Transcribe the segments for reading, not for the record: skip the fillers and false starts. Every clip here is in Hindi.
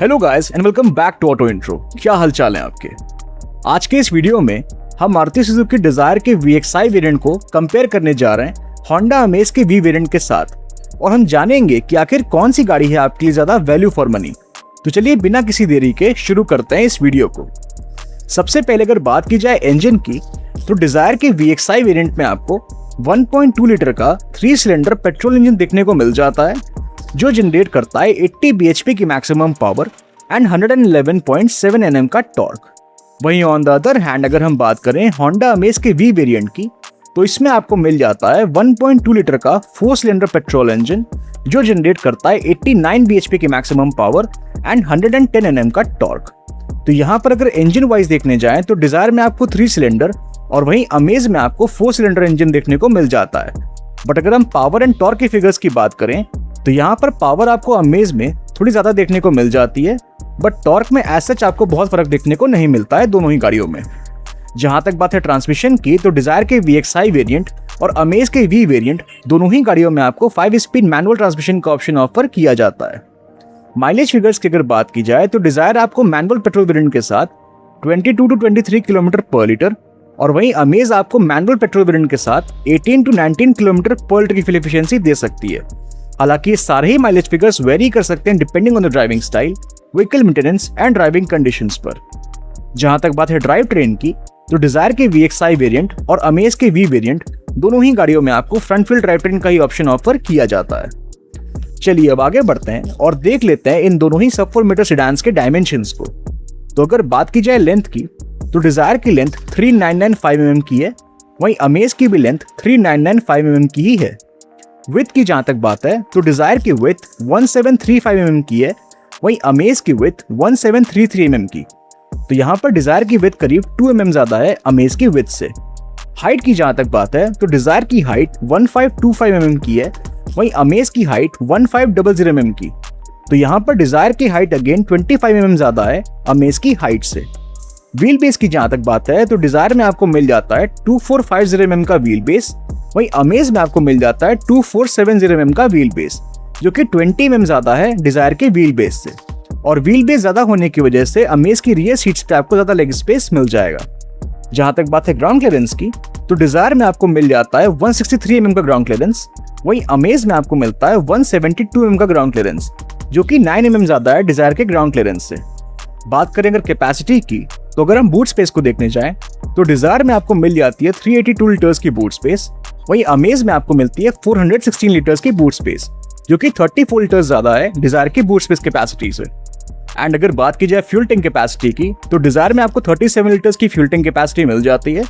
Hello guys and welcome back to Auto Intro. क्या हालचाल है आपके। आज के इस वीडियो में हम मारुति सुजुकी डिजायर के VXI वेरिएंट को कंपेयर करने जा रहे हैं होंडा अमेज के V वेरिएंट के साथ और हम जानेंगे कि आखिर कौन सी गाड़ी है आपके लिए ज्यादा वैल्यू फॉर मनी। तो चलिए बिना किसी देरी के शुरू करते हैं इस वीडियो को। सबसे पहले अगर बात की जाए इंजन की तो डिजायर के VXI वेरिएंट में आपको 1.2 लीटर का 3 सिलेंडर पेट्रोल इंजन देखने को मिल जाता है जो जनरेट करता है 80 bhp की मैक्सिमम पावर एंड 111.7 Nm का टॉर्क। वहीं ऑन द अदर हैंड अगर हम बात करें होंडा अमेज के V वेरिएंट की तो इसमें आपको मिल जाता है 1.2 लीटर का 4 सिलेंडर पेट्रोल इंजन जो जनरेट करता है 89 bhp की मैक्सिमम पावर एंड 110 Nm का टॉर्क। तो यहाँ पर अगर इंजन वाइज देखने जाएं तो डिजायर में आपको 3 सिलेंडर और वहीं अमेज में आपको 4 सिलेंडर इंजन देखने को मिल जाता है। बट अगर हम पावर एंड टॉर्क की फिगर्स की बात करें तो यहाँ पर पावर आपको अमेज में थोड़ी ज्यादा देखने को मिल जाती है बट टॉर्क में एज सच आपको बहुत फर्क देखने को नहीं मिलता है दोनों ही गाड़ियों में। जहां तक बात है ट्रांसमिशन की तो डिजायर के VXI वेरिएंट और अमेज के V वेरिएंट दोनों ही गाड़ियों में आपको 5 स्पीड मैनुअल ट्रांसमिशन का ऑप्शन ऑफर किया जाता है। माइलेज फिगर्स की अगर बात की जाए तो डिजायर आपको मैनुअल पेट्रोल वेरिएंट के साथ 22 to 23 किलोमीटर पर लीटर और वहीं अमेज आपको मैनुअल पेट्रोल वेरिएंट के साथ 18 to 19 किलोमीटर पर लीटर की फ्यूल एफिशिएंसी दे सकती है। हालांकि ये सारे ही माइलेज फिगर्स वेरी कर सकते हैं depending on the driving style, vehicle maintenance and driving conditions पर। जहां तक बात है ड्राइव ट्रेन की तो डिजायर के VXI वेरिएंट और अमेज के V वेरिएंट दोनों ही गाड़ियों में आपको फ्रंट व्हील ड्राइव ट्रेन का ही ऑप्शन ऑफर किया जाता है। चलिए अब आगे बढ़ते हैं और देख लेते हैं इन दोनों ही सब 4 मीटर सेडान्स के डायमेंशंस को। तो अगर बात की जाए लेंथ की तो डिजायर की लेंथ 3995 mm की है, वहीं अमेज की भी लेंथ 3995 mm की ही है। विड्थ की जहां तक बात है तो डिजायर की विड्थ 1735 mm की है, वहीं अमेज की विड्थ 1733 mm की। तो यहाँ पर डिजायर की विड्थ करीब 2 mm ज्यादा है अमेज की विड्थ से। हाइट की जहां तक बात है तो डिजायर की हाइट 1525 mm की है, वहीं अमेज की हाइट 1500 mm की। तो यहाँ पर डिजायर की हाइट अगेन 25 mm ज्यादा है अमेज की हाइट से। व्हील बेस की जहां तक बात है तो डिजायर में आपको मिल जाता है 2450 mm का व्हील बेस, वहीं अमेज में आपको मिल जाता है 2470 mm का व्हील बेस जो कि 20 mm ज्यादा है डिजायर के व्हील बेस से। और व्हील बेस ज्यादा होने की वजह से अमेज की रियर सीट्स पे आपको ज्यादा लेग स्पेस मिल जाएगा। जहां तक बात है ग्राउंड क्लियरेंस की तो डिजायर में आपको मिल जाता है 163 mm का ग्राउंड क्लियरेंस, वहीं अमेज में आपको मिलता है 172 mm का ग्राउंड क्लियरेंस जो कि 9 mm ज्यादा है डिजायर के ग्राउंड क्लियरेंस से। बात करें अगर कैपेसिटी की तो अगर हम बूट स्पेस को देखने जाएं तो डिजायर में आपको मिल जाती है 382 लीटर्स की बूट स्पेस, वहीं अमेज में आपको मिलती है 416 लीटर्स की बूट स्पेस जो कि 34 लीटर्स ज्यादा है डिजायर की बूट स्पेस कैपेसिटी से। एंड अगर बात की जाए फ्यूल टैंक कैपेसिटी की तो डिजायर में आपको 37 लीटर्स की फ्यूल टैंक कैपेसिटी मिल जाती है,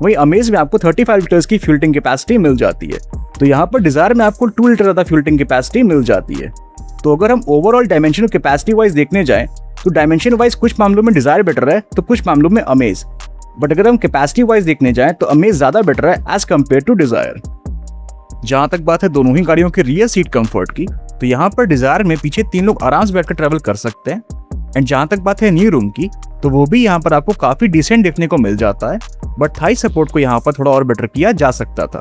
वहीं अमेज में आपको 35 लीटर्स की फ्यूल टैंक कैपेसिटी मिल जाती है। तो यहाँ पर डिजायर में आपको 2 लीटर ज्यादा फ्यूल टैंक कैपेसिटी मिल जाती है। तो अगर हम ओवरऑल डायमेंशन और कैपेसिटी वाइज देखने जाएं तो डायमेंशन वाइज कुछ मामलों में डिजायर बेटर है तो कुछ मामलों में अमेज, बट अगर हम कैपेसिटी वाइज देखने जाएं तो अमेज ज्यादा बेटर है एज कम्पेयर टू डिजायर। जहां तक बात है दोनों ही गाड़ियों के रियर सीट कंफर्ट की तो यहाँ पर डिजायर में पीछे 3 लोग आराम से बैठकर ट्रेवल कर सकते हैं। एंड जहां तक बात है नी रूम की तो वो भी यहाँ पर आपको काफी डिसेंट देखने को मिल जाता है, बट थाई सपोर्ट को यहाँ पर थोड़ा और बेटर किया जा सकता था।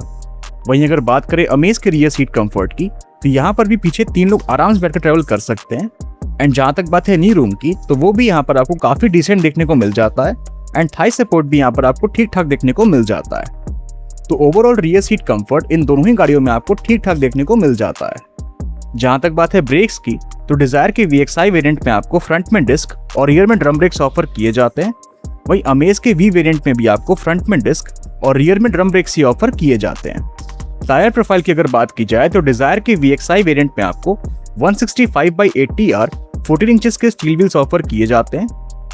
वहीं अगर बात करें अमेज के रियर सीट कंफर्ट की तो यहाँ पर भी पीछे 3 लोग आराम से बैठकर ट्रेवल कर सकते हैं। एंड जहां तक बात है नी रूम की तो वो भी यहाँ पर आपको काफी डिसेंट देखने को मिल जाता है एंड थाई सपोर्ट भी यहाँ पर आपको ठीक ठाक देखने को मिल जाता है। तो overall rear seat comfort in दोनों ही गाड़ियों में आपको ठीक ठाक देखने को मिल जाता है। जहां तक बात है ब्रेक्स की तो डिजायर के VXI वेरिएंट में आपको फ्रंट में डिस्क और रियर में ड्रम ब्रेक्स ऑफर किए जाते हैं, वहीं अमेज के V वेरिएंट में भी आपको फ्रंट में डिस्क और रियर में ड्रम ब्रेक्स ही ऑफर किए जाते हैं। टायर प्रोफाइल की अगर बात की जाए तो डिजायर के VXI वेरिएंट में आपको 165/80R 14 इंचेस के स्टील व्हील्स ऑफर किए जाते हैं,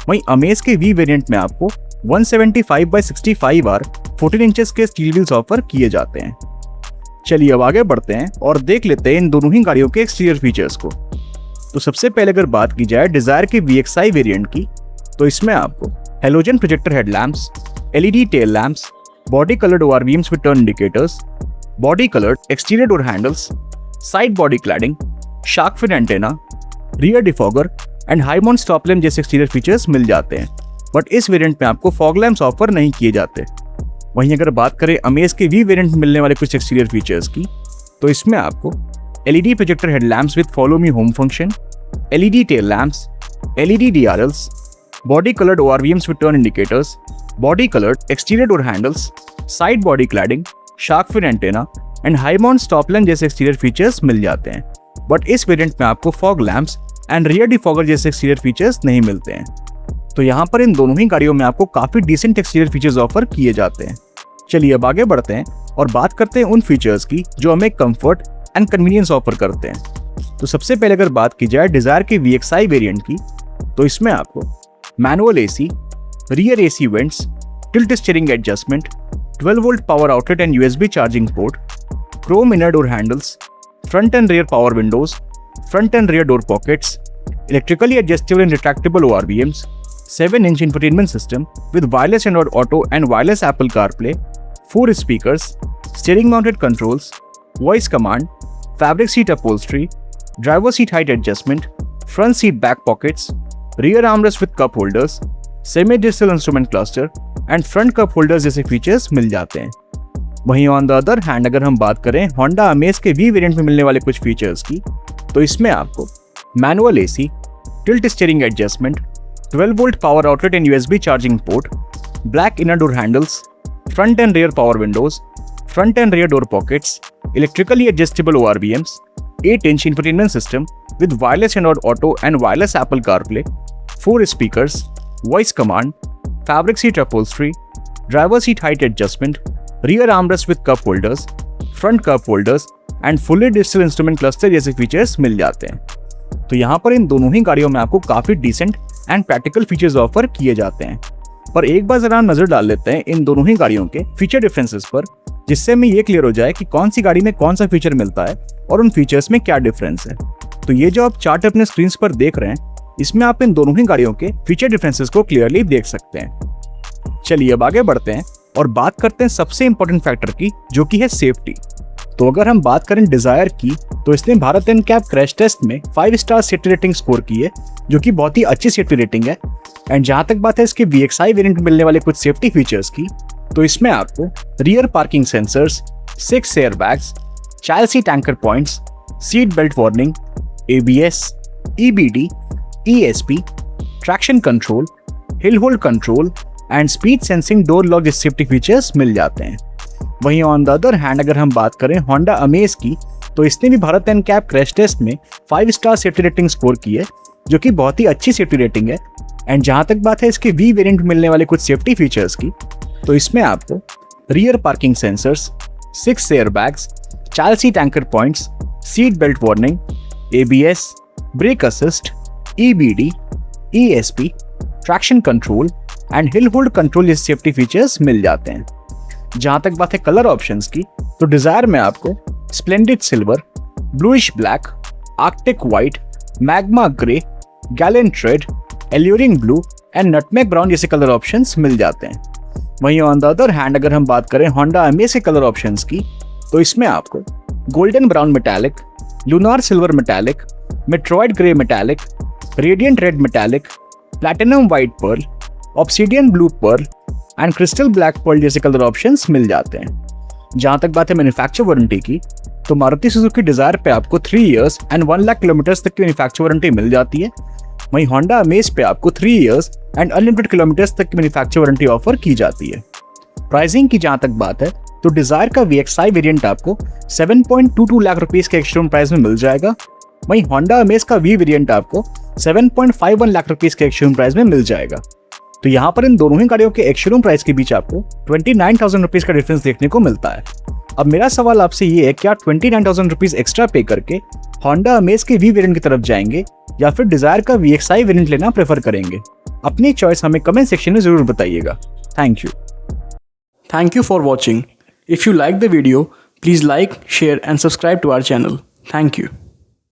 वहीं अमेज के V वेरिएंट में आपको 175/65R 14 इंचेस के स्टील व्हील्स ऑफर किए जाते हैं। चलिए अब आगे बढ़ते हैं और देख लेते हैं इन दोनों ही गाड़ियों के एक्सटीरियर फीचर्स को। तो सबसे पहले अगर बात की जाए डिजायर के VXI वेरिएंट की तो इसमें आपको halogen projector headlamps, LED tail lamps, body coloured ORVMs with turn indicators, body coloured exterior door handles, side body cladding, shark fin antenna, rear defogger and high mount stop lamp जैसे एक्सटीरियर फीचर्स मिल जाते हैं, बट इस वेरिएंट में आपको फॉग लैम्प्स ऑफर नहीं किए जाते। वहीं अगर बात करें अमेज के V वेरिएंट में मिलने वाले कुछ एक्सटीरियर फीचर्स की तो इसमें आपको LED projector headlamps with follow me home function, LED tail lamps, LED DRLs, body colored ORVMs with turn indicators, body colored exterior door handles, side body cladding, shark fin antenna and high mount stop lamp जैसे एक्सटीरियर फीचर्स मिल जाते हैं। बट इस वेरिएंट में आपको fog lamps and rear defogger जैसे एक्सटीरियर फीचर्स नहीं मिलते हैं। तो यहाँ पर इन दोनों ही गाड़ियों में आपको काफी डिसेंट एक्सटीरियर फीचर्स ऑफर किए जाते हैं। चलिए अब आगे बढ़ते हैं और बात करते हैं उन फीचर्स की जो हमें कंफर्ट एंड कन्वीनियंस ऑफर करते हैं। तो सबसे पहले अगर बात की जाए डिजायर के VXI वेरिएंट की, तो इसमें आपको manual AC, rear AC vents, tilt steering adjustment, 12 volt power outlet and USB charging port, chrome inner door handles, front and rear power windows, front and rear door pockets, electrically adjustable and retractable ORVMs, 7-inch infotainment system with wireless Android Auto and wireless Apple CarPlay, 4 speakers, steering mounted controls, voice command, fabric seat upholstery, driver seat height adjustment, front seat back pockets, rear armrest with cup holders, semi-digital instrument cluster and front cup holders जैसे फीचर्स मिल जाते हैं। वहीं ऑन द अदर हैंड अगर हम बात करें Honda Amaze के V वेरिएंट में मिलने वाले कुछ फीचर्स की, तो इसमें आपको manual AC, tilt steering adjustment, 12 volt power outlet and USB charging port, black inner door handles, front end rear power Windows, front end rear door pockets, electrically adjustable ORVMs, 8-inch infotainment system with wireless Android Auto and wireless Apple CarPlay, 4 speakers, voice command, fabric seat upholstery, driver seat height adjustment, rear armrest with cup holders, front cup holders and fully digital instrument cluster जैसे फीचर्स मिल जाते हैं। तो यहाँ पर इन दोनों ही गाड़ियों में आपको काफी decent and practical features offer किए जाते हैं। पर एक बार जरा नजर डाल लेते हैं इन दोनों ही गाड़ियों के फीचर डिफरेंसेस पर, जिससे हमें ये क्लियर हो जाए कि कौन सी गाड़ी में कौन सा फीचर मिलता है और उन फीचर्स में क्या डिफरेंस है। तो ये जो आप चार्ट अपने स्क्रीन पर देख रहे हैं, इसमें आप इन दोनों ही गाड़ियों के फीचर डिफरेंसेस को क्लियरली देख सकते हैं। चलिए अब आगे बढ़ते हैं और बात करते हैं सबसे इंपॉर्टेंट फैक्टर की, जो कि है सेफ्टी। तो अगर हम बात करें डिजायर की, तो इसने भारत एनकैप क्रैश टेस्ट में 5 स्टार सेफ्टी रेटिंग स्कोर की है, जो कि बहुत ही अच्छी सेफ्टी रेटिंग है। एंड जहां तक बात है इसके VXI वेरिएंट में मिलने वाले कुछ सेफ्टी फीचर्स की, तो इसमें आपको rear parking sensors, 6 air bags, child seat anchor points, seat belt warning, ABS, EBD, ESP, traction control, hill hold control and speed sensing door lock जैसे सेफ्टी फीचर्स मिल जाते हैं। वहीं ऑन द अदर हैंड अगर हम बात करें Honda Amaze की, तो इसने भी भारत एनकैप क्रैश टेस्ट में 5 स्टार सेफ्टी रेटिंग स्कोर की है, जो कि बहुत ही अच्छी सेफ्टी रेटिंग है। एंड जहां तक बात है इसके V वेरिएंट में मिलने वाले कुछ सेफ्टी फीचर्स की, तो इसमें आपको rear parking sensors, 6 air bags, child seat anchor points, seat belt warning, ABS, brake assist, EBD, ESP, traction control and hill hold control जैसे सेफ्टी फीचर्स मिल जाते हैं। जहां तक बात है कलर ऑप्शंस की, तो डिजायर में आपको splendid silver, bluish black, Arctic white, magma grey, Gallant red, alluring blue and nutmeg brown जैसे कलर ऑप्शंस मिल जाते हैं। वहीं ऑन द अदर हैंड अगर हम बात करें Honda Amaze के कलर ऑप्शंस की, तो इसमें आपको golden brown metallic, lunar silver metallic, meteoroid grey metallic, radiant red metallic, platinum white pearl, obsidian blue pearl and crystal black pearl जैसे कलर ऑप्शंस मिल जाते हैं। जहां तक बात है मैन्युफैक्चर वारंटी की, तो मारुति सुजुकी डिजायर पे आपको 3 इयर्स एंड 1 लाख किलोमीटर्स तक की मैन्युफैक्चर वारंटी मिल जाती है। वहीं Honda Amaze पे आपको 3 इयर्स एंड अनलिमिटेड किलोमीटर्स तक की मैन्युफैक्चर वारंटी ऑफर की जाती है। प्राइसिंग की जहां तक बात है, तो डिजायर का VXI वेरिएंट आपको 7.22 लाख रुपीस के एक्स-शोरूम प्राइस में मिल जाएगा। वहीं Honda Amaze का V वेरिएंट आपको 7.51 लाख रुपीस के एक्स-शोरूम प्राइस में मिल जाएगा। तो यहाँ पर इन दोनों ही गाड़ियों के एक्स-शोरूम प्राइस के बीच आपको 29,000 रुपीज का डिफरेंस देखने को मिलता है। अब मेरा सवाल आपसे ये है कि आप 29,000 रुपीज एक्स्ट्रा पे करके Honda Amaze के V वेरिएंट की तरफ जाएंगे या फिर डिजायर का VXI वेरिएंट लेना प्रेफर करेंगे? अपनी चॉइस हमें कमेंट सेक्शन में जरूर बताइएगा। Thank you for watching. If you like the video, please like, share and subscribe to our channel. Thank you.